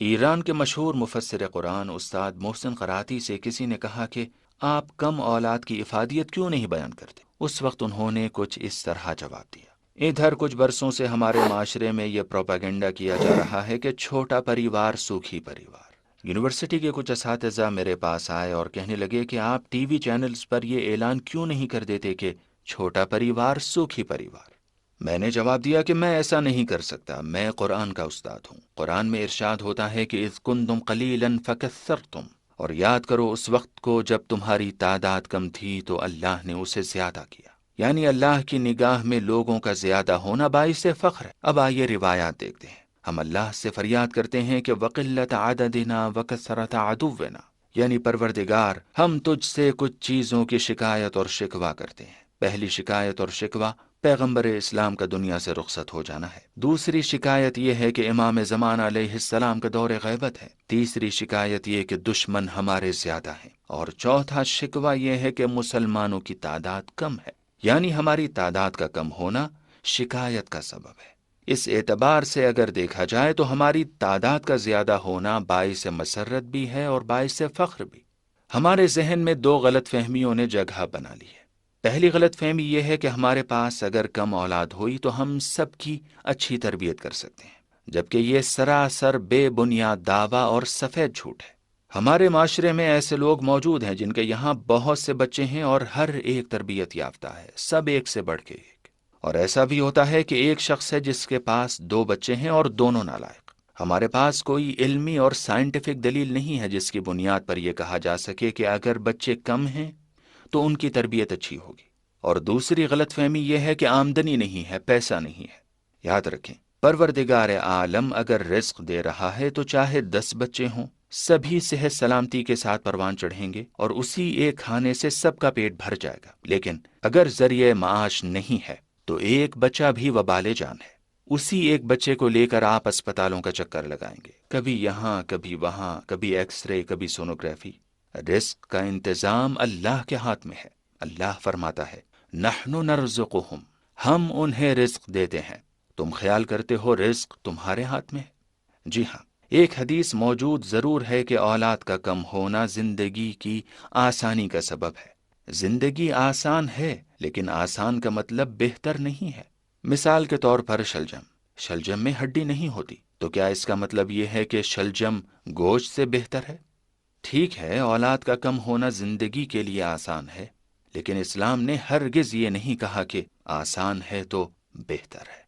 ایران کے مشہور مفسر قرآن استاد محسن قراتی سے کسی نے کہا کہ آپ کم اولاد کی افادیت کیوں نہیں بیان کرتے؟ اس وقت انہوں نے کچھ اس طرح جواب دیا: ادھر کچھ برسوں سے ہمارے معاشرے میں یہ پروپیگنڈا کیا جا رہا ہے کہ چھوٹا پریوار سوکھی پریوار۔ یونیورسٹی کے کچھ اساتذہ میرے پاس آئے اور کہنے لگے کہ آپ ٹی وی چینلز پر یہ اعلان کیوں نہیں کر دیتے کہ چھوٹا پریوار سوکھی پریوار؟ میں نے جواب دیا کہ میں ایسا نہیں کر سکتا، میں قرآن کا استاد ہوں۔ قرآن میں ارشاد ہوتا ہے کہ اذ کنتم قلیلا فکثرتم، اور یاد کرو اس وقت کو جب تمہاری تعداد کم تھی تو اللہ نے اسے زیادہ کیا، یعنی اللہ کی نگاہ میں لوگوں کا زیادہ ہونا باعث فخر ہے۔ اب آئیے روایات دیکھتے ہیں۔ ہم اللہ سے فریاد کرتے ہیں کہ وقلت عددنا وکثرت عدونا، یعنی پروردگار ہم تجھ سے کچھ چیزوں کی شکایت اور شکوہ کرتے ہیں۔ پہلی شکایت اور شکوہ پیغمبر اسلام کا دنیا سے رخصت ہو جانا ہے۔ دوسری شکایت یہ ہے کہ امام زمان علیہ السلام کا دور غیبت ہے۔ تیسری شکایت یہ کہ دشمن ہمارے زیادہ ہیں، اور چوتھا شکوہ یہ ہے کہ مسلمانوں کی تعداد کم ہے، یعنی ہماری تعداد کا کم ہونا شکایت کا سبب ہے۔ اس اعتبار سے اگر دیکھا جائے تو ہماری تعداد کا زیادہ ہونا باعث مسرت بھی ہے اور باعث فخر بھی۔ ہمارے ذہن میں دو غلط فہمیوں نے جگہ بنا لی ہے۔ پہلی غلط فہمی یہ ہے کہ ہمارے پاس اگر کم اولاد ہوئی تو ہم سب کی اچھی تربیت کر سکتے ہیں، جبکہ یہ سراسر بے بنیاد دعویٰ اور سفید جھوٹ ہے۔ ہمارے معاشرے میں ایسے لوگ موجود ہیں جن کے یہاں بہت سے بچے ہیں اور ہر ایک تربیت یافتہ ہے، سب ایک سے بڑھ کے ایک۔ اور ایسا بھی ہوتا ہے کہ ایک شخص ہے جس کے پاس دو بچے ہیں اور دونوں نالائق۔ ہمارے پاس کوئی علمی اور سائنٹیفک دلیل نہیں ہے جس کی بنیاد پر یہ کہا جا سکے کہ اگر بچے کم ہیں تو ان کی تربیت اچھی ہوگی۔ اور دوسری غلط فہمی یہ ہے کہ آمدنی نہیں ہے، پیسہ نہیں ہے۔ یاد رکھیں، پروردگار عالم اگر رزق دے رہا ہے تو چاہے 10 بچے ہوں، سبھی صحت سلامتی کے ساتھ پروان چڑھیں گے اور اسی ایک کھانے سے سب کا پیٹ بھر جائے گا۔ لیکن اگر ذریعہ معاش نہیں ہے تو ایک بچہ بھی وبال جان ہے۔ اسی ایک بچے کو لے کر آپ اسپتالوں کا چکر لگائیں گے، کبھی یہاں کبھی وہاں، کبھی ایکس رے کبھی سونوگرافی۔ رزق کا انتظام اللہ کے ہاتھ میں ہے۔ اللہ فرماتا ہے نحن نرزقہم، ہم انہیں رزق دیتے ہیں، تم خیال کرتے ہو رزق تمہارے ہاتھ میں ہے؟ جی ہاں، ایک حدیث موجود ضرور ہے کہ اولاد کا کم ہونا زندگی کی آسانی کا سبب ہے۔ زندگی آسان ہے، لیکن آسان کا مطلب بہتر نہیں ہے۔ مثال کے طور پر شلجم میں ہڈی نہیں ہوتی، تو کیا اس کا مطلب یہ ہے کہ شلجم گوشت سے بہتر ہے؟ ٹھیک ہے، اولاد کا کم ہونا زندگی کے لیے آسان ہے، لیکن اسلام نے ہرگز یہ نہیں کہا کہ آسان ہے تو بہتر ہے۔